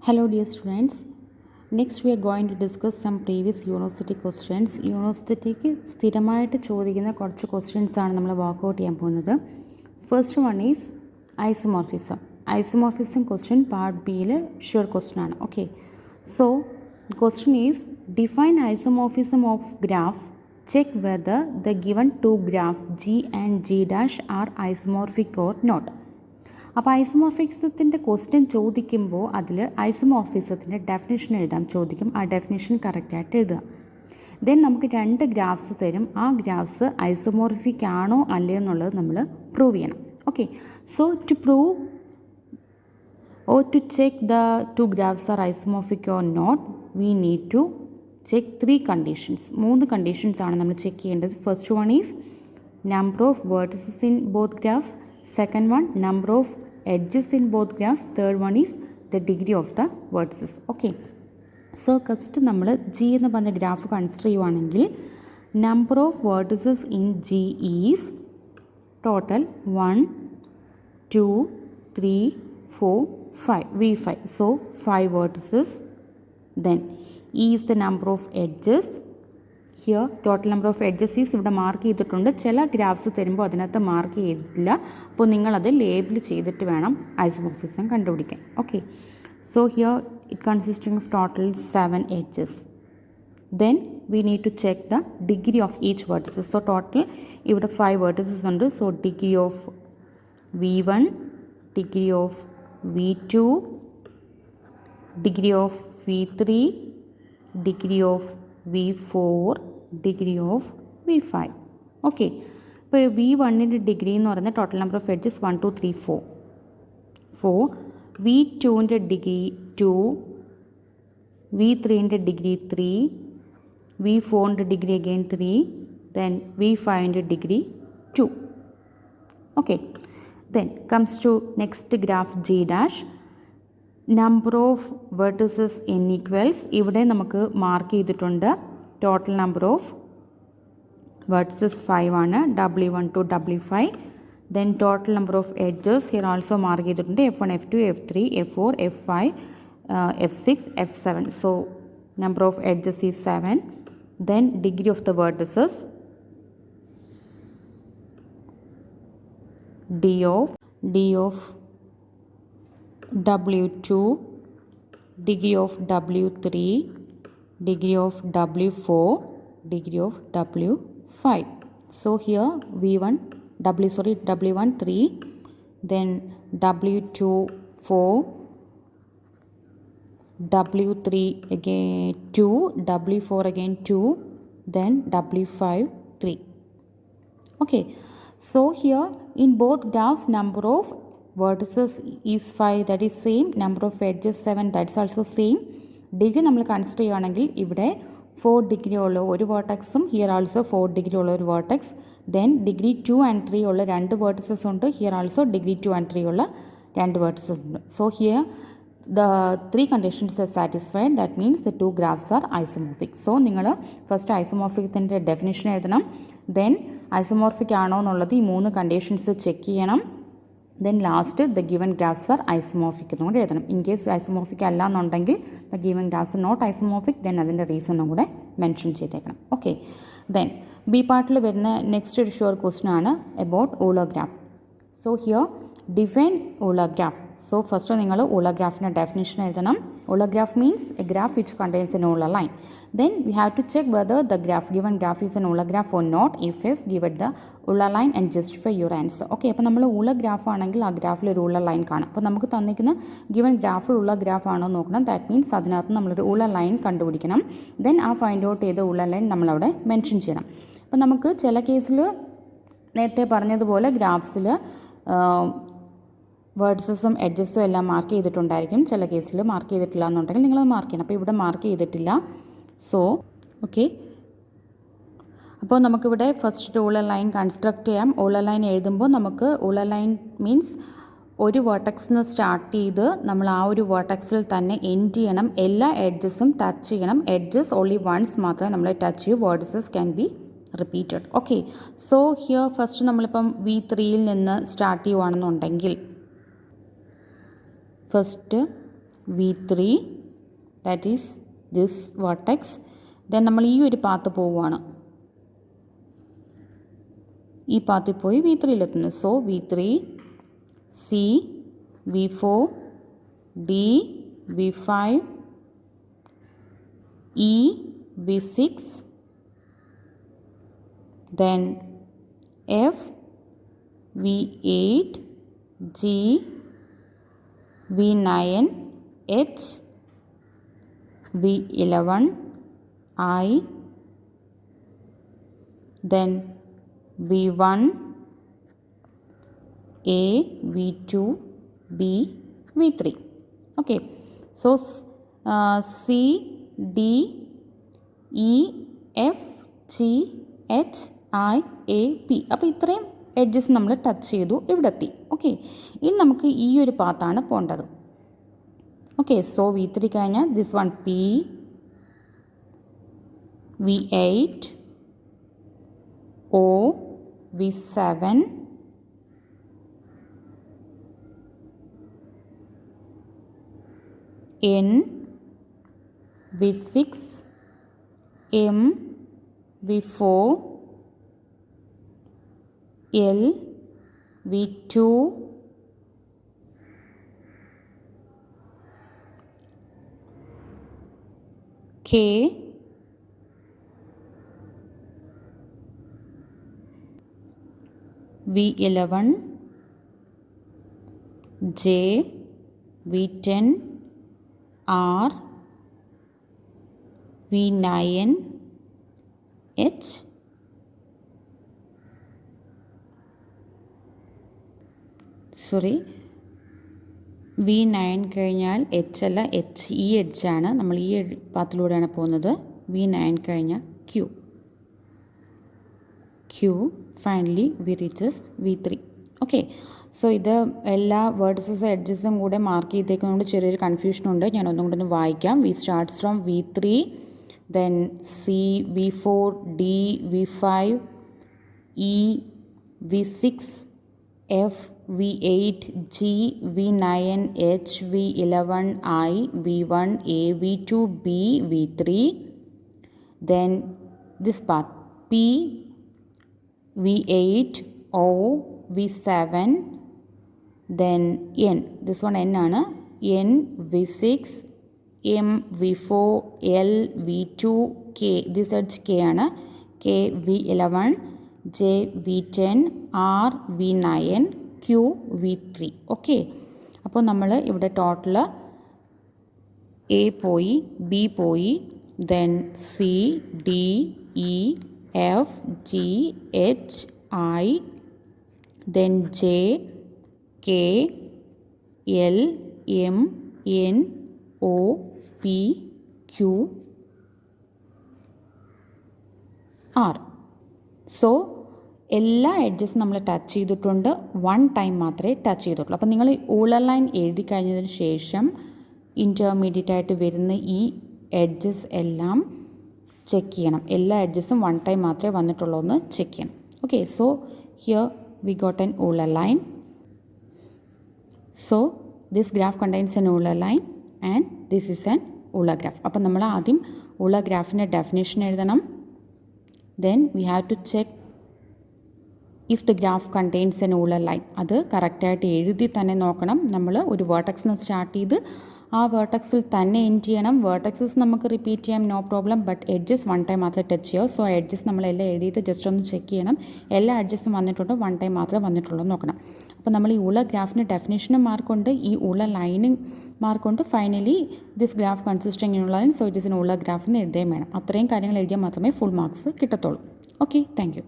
Hello dear students. Next we are going to discuss some previous university questions. യൂണിവേഴ്സിറ്റിക്ക് സ്ഥിരമായിട്ട് ചോദിക്കുന്ന കുറച്ച് questions ആണ് നമ്മൾ വർക്കൗട്ട് ചെയ്യാൻ പോകുന്നത്. First one is isomorphism. Isomorphism question part ബിയിൽ ഷുവർ ക്വസ്റ്റ്യൻ ആണ്. Okay, so question is define isomorphism of graphs. Check whether the given two graphs G and G dash are isomorphic or not. അപ്പോൾ ഐസോമോർഫിസത്തിൻ്റെ question ചോദിക്കുമ്പോൾ അതിൽ ഐസോമോർഫിസത്തിൻ്റെ definition എഴുതാൻ ചോദിക്കും. ആ definition കറക്റ്റായിട്ട് എഴുതുക. ദെൻ നമുക്ക് രണ്ട് ഗ്രാഫ്സ് തരും. ആ ഗ്രാഫ്സ് ഐസോമോർഫിക് ആണോ അല്ലയോ എന്നുള്ളത് നമ്മൾ പ്രൂവ് ചെയ്യണം. Okay, so to prove or to check the two graphs are isomorphic or not we need to check three conditions. മൂന്ന് കണ്ടീഷൻസ് ആണ് നമ്മൾ ചെക്ക് ചെയ്യേണ്ടത്. First one is number of vertices in both graphs. Second one number of edges in both graphs. Third one is the degree of the vertices. Okay, so first നമ്മൾ G എന്ന് പറഞ്ഞ graph consider ചെയ്യുവാണെങ്കിൽ number of vertices in G is total 1 2 3 4 5 v5. so 5 vertices. Then E is the number of edges. Here total number of edges is ഇവിടെ mark ചെയ്തിട്ടുണ്ട്. ചില graphs തരുമ്പോൾ അതിനകത്ത് mark ചെയ്തിട്ടില്ല. അപ്പോൾ നിങ്ങളത് ലേബിൾ ചെയ്തിട്ട് വേണം ഐസോമോർഫിസം കണ്ടുപിടിക്കാൻ. Okay, so here it consisting of total 7 edges. Then we need to check the degree of each vertices. So total ഇവിടെ 5 വേർട്ടിസസ് ഉണ്ട്. So degree of v1, degree of v2, degree of v3, degree of v4, degree of v5. Okay, ഇപ്പോൾ v1ൻ്റെ degree എന്ന് പറയുന്നത് total number of edges 1 2 3 4. v2ൻ്റെ degree 2, v3ൻ്റെ degree 3, v4ൻ്റെ degree again 3, then v5ൻ്റെ degree 2. Okay, then comes to next graph G dash. Number of vertices n equals. ഇവിടെ നമുക്ക് mark ചെയ്തിട്ടുണ്ട് ടോട്ടൽ നമ്പർ ഓഫ് വെർട്ടിസസ് 5 ആണ്, w1 to w5. Then total number of edges here also mark ചെയ്തിട്ടുണ്ട് f1 f2 f3 f4 f5 f6 f7. So number of edges is 7. Then degree of the vertices d of w2, degree of w3, degree of w4, degree of w5. So here w1 3, then w2 4, w3 again 2, w4 again 2, then w5 3. Okay, so here in both graphs number of vertices is 5, that is same. Number of edges 7, that's also same. Degree നമ്മൾ consider ചെയ്യുകയാണെങ്കിൽ ഇവിടെ 4 degree ഉള്ള ഒരു വേർട്ടക്സും here also 4 degree ഉള്ള ഒരു vertex. Then degree 2 and 3 ഉള്ള 2 vertices ഉണ്ട്. Here also degree 2 and 3 ഉള്ള 2 വേർട്ടിസസ് ഉണ്ട്. So here the 3 conditions are satisfied. That means the 2 graphs are isomorphic. So നിങ്ങൾ ഫസ്റ്റ് ഐസോമോർഫികത്തിൻ്റെ ഡെഫിനേഷൻ എഴുതണം. ദെൻ ഐസോമോർഫിക് ആണോ എന്നുള്ളത് ഈ 3 കണ്ടീഷൻസ് ചെക്ക് ചെയ്യണം. Then last the given graphs are isomorphic എന്നും കൂടെ എഴുതണം. ഇൻ കേസ് ഐസോമോർഫിക് അല്ല എന്നുണ്ടെങ്കിൽ the given graphs not isomorphic, then അതിൻ്റെ റീസണും കൂടെ മെൻഷൻ ചെയ്തേക്കണം. ഓക്കെ, ദെൻ ബി പാർട്ടിൽ വരുന്ന നെക്സ്റ്റ് ഒരു ഷുവർ ക്വസ്റ്റ്യൻ ആണ് about ഊളർ graph. So here define ഊളർ graph. So first നിങ്ങൾ ഊളർ ഗ്രാഫിൻ്റെ ഡെഫിനേഷൻ എഴുതണം. ഊളർ graph means A graph which contains an Euler line. Then we have to check whether the given graph is an Euler graph or not. If yes, give it the Euler line and justify your answer. Okay, അപ്പോൾ നമ്മൾ Euler graph ആണെങ്കിൽ ആ ഗ്രാഫിൽ ഒരു Euler line കാണാം. അപ്പോൾ നമുക്ക് തന്നിരിക്കുന്ന ഗിവൻ ഗ്രാഫിൽ ഉള്ള ഗ്രാഫ് ആണോ നോക്കണം. ദാറ്റ് മീൻസ് അതിനകത്ത് നമ്മളൊരു Euler ലൈൻ കണ്ടുപിടിക്കണം. ദെൻ ആ ഫൈൻഡ് ഔട്ട് ചെയ്ത Euler ലൈൻ നമ്മളവിടെ മെൻഷൻ ചെയ്യണം. അപ്പോൾ നമുക്ക് ചില കേസിൽ നേരത്തെ പറഞ്ഞതുപോലെ ഗ്രാഫ്സിൽ വേർഡ്സസും എഡ്ജസും എല്ലാം മാർക്ക് ചെയ്തിട്ടുണ്ടായിരിക്കും. ചില കേസിൽ മാർക്ക് ചെയ്തിട്ടില്ല എന്നുണ്ടെങ്കിൽ നിങ്ങളത് മാർക്ക് ചെയ്യണം. അപ്പോൾ ഇവിടെ മാർക്ക് ചെയ്തിട്ടില്ല. സോ ഓക്കെ, അപ്പോൾ നമുക്കിവിടെ ഫസ്റ്റ് ഊളർ ലൈൻ കൺസ്ട്രക്ട് ചെയ്യാം. ഊളർ ലൈൻ എഴുതുമ്പോൾ നമുക്ക് ഊളർ ലൈൻ മീൻസ് ഒരു വേർട്ടക്സിൽ നിന്ന് സ്റ്റാർട്ട് ചെയ്ത് നമ്മൾ ആ ഒരു വേർട്ടക്സിൽ തന്നെ എൻഡ് ചെയ്യണം. എല്ലാ എഡ്ജസും ടച്ച് ചെയ്യണം. എഡ്ജസ് ഓൺലി വൺസ് മാത്രമേ നമ്മൾ ടച്ച് ചെയ്യൂ. Vertices can be repeated. Okay, so here first നമ്മളിപ്പം v3യിൽ നിന്ന് സ്റ്റാർട്ട് ചെയ്യുവാണെന്നുണ്ടെങ്കിൽ first V3, that is this vertex. Then നമ്മൾ ഈ ഒരു പാത്ത് പോവുകയാണ്, ഈ പാത്തിൽ പോയി V3യിലെത്തുന്നു. So V3, C, V4, D, V5, E, V6, then F, V8, G, V9, H, V11, I, then V1, A, V2, B, V3. Okay, so C, D, E, F, G, H, I, A, P. അപ്പോൾ ഇത്രയും edges നമ്മൾ touch ചെയ്തു, ഇവിടെ എത്തി. Okay, ഇനി നമുക്ക് ഈ ഒരു പാത്താണ് പോകേണ്ടത്. ഓക്കെ, സോ V3 കഴിഞ്ഞാൽ this one P, V8, O, V7, N, V6, M, V4, L, V2, K, V11, J, V10, R, V9, H, sorry V9 കഴിഞ്ഞാൽ H അല്ല, H ഈ എഡ്ജാണ്, നമ്മൾ ഈ പാത്തിലൂടെയാണ് പോകുന്നത്. V9 കഴിഞ്ഞാൽ Q, finally we reaches V3. Okay, so ഇത് എല്ലാ വേർഡ്സസും എഡ്ജസും കൂടെ മാർക്ക് ചെയ്തേക്കുന്നതുകൊണ്ട് ചെറിയൊരു കൺഫ്യൂഷനുണ്ട്. ഞാൻ ഒന്നും കൂടെ ഒന്ന് വായിക്കാം. We starts from V3, then C, V4, D, V5, E, V6, F, V8, G, V9, H, V11, I, V1, A, V2, B, V3. Then this path P, V8, O, V7, then N, this one N ആണ്, N, V6, M, V4, L, V2, K, this edge K ആണ്, K, V11, J, V10, R, V9, Q, V3. Okay, അപ്പോൾ നമ്മൾ ഇവിടെ total A പോയി, B പോയി, then C, D, E, F, G, H, I, then J, K, L, M, N, O, P, Q, R. So എല്ലാ എഡ്ജസും നമ്മൾ touch ചെയ്തിട്ടുണ്ട്, one time മാത്രമേ touch ചെയ്തിട്ടുള്ളൂ. അപ്പോൾ നിങ്ങൾ ഊളർ ലൈൻ എഴുതി കഴിഞ്ഞതിന് ശേഷം ഇൻ്റർമീഡിയറ്റ് ആയിട്ട് വരുന്ന ഈ എഡ്ജസ് എല്ലാം ചെക്ക് ചെയ്യണം. എല്ലാ എഡ്ജസും വൺ ടൈം മാത്രമേ വന്നിട്ടുള്ളൂ എന്ന് ചെക്ക് ചെയ്യണം. Okay, so here we got an Euler line. So this graph contains an Euler line and this is an Euler graph. അപ്പം നമ്മൾ ആദ്യം ഊളർ ഗ്രാഫിൻ്റെ ഡെഫിനേഷൻ എഴുതണം. Then we have to check if the graph contains an Euler line. അത് കറക്റ്റായിട്ട് എഴുതി തന്നെ നോക്കണം. നമ്മൾ ഒരു വേർട്ടക്സിന് സ്റ്റാർട്ട് ചെയ്ത് ആ വേർട്ടക്സിൽ തന്നെ എൻഡ് ചെയ്യണം. വേർട്ടക്സസ് നമുക്ക് റിപ്പീറ്റ് ചെയ്യാം, no problem, but edges one time മാത്രമേ ടച്ച് ചെയ്യുമോ. സോ എഡ്ജസ് നമ്മളെല്ലാം എഴുതിയിട്ട് ജസ്റ്റ് ഒന്ന് ചെക്ക് ചെയ്യണം. എല്ലാ എഡ്ജസും വന്നിട്ടുണ്ടോ, വൺ ടൈം മാത്രമേ വന്നിട്ടുള്ളൂ എന്ന് നോക്കണം. അപ്പോൾ നമ്മൾ ഈ ഊളർ ഗ്രാഫിന് ഡെഫിനേഷനും മാർക്കുണ്ട്, ഈ ഊളർ ലൈനും മാർക്കുണ്ട്. Finally this graph consisting in Euler line, so it is in Euler ഗ്രാഫിന് എഴുതുകയും വേണം. അത്രയും കാര്യങ്ങൾ എഴുതിയാൽ മാത്രമേ ഫുൾ മാർക്സ് കിട്ടത്തുള്ളൂ. Okay, thank U.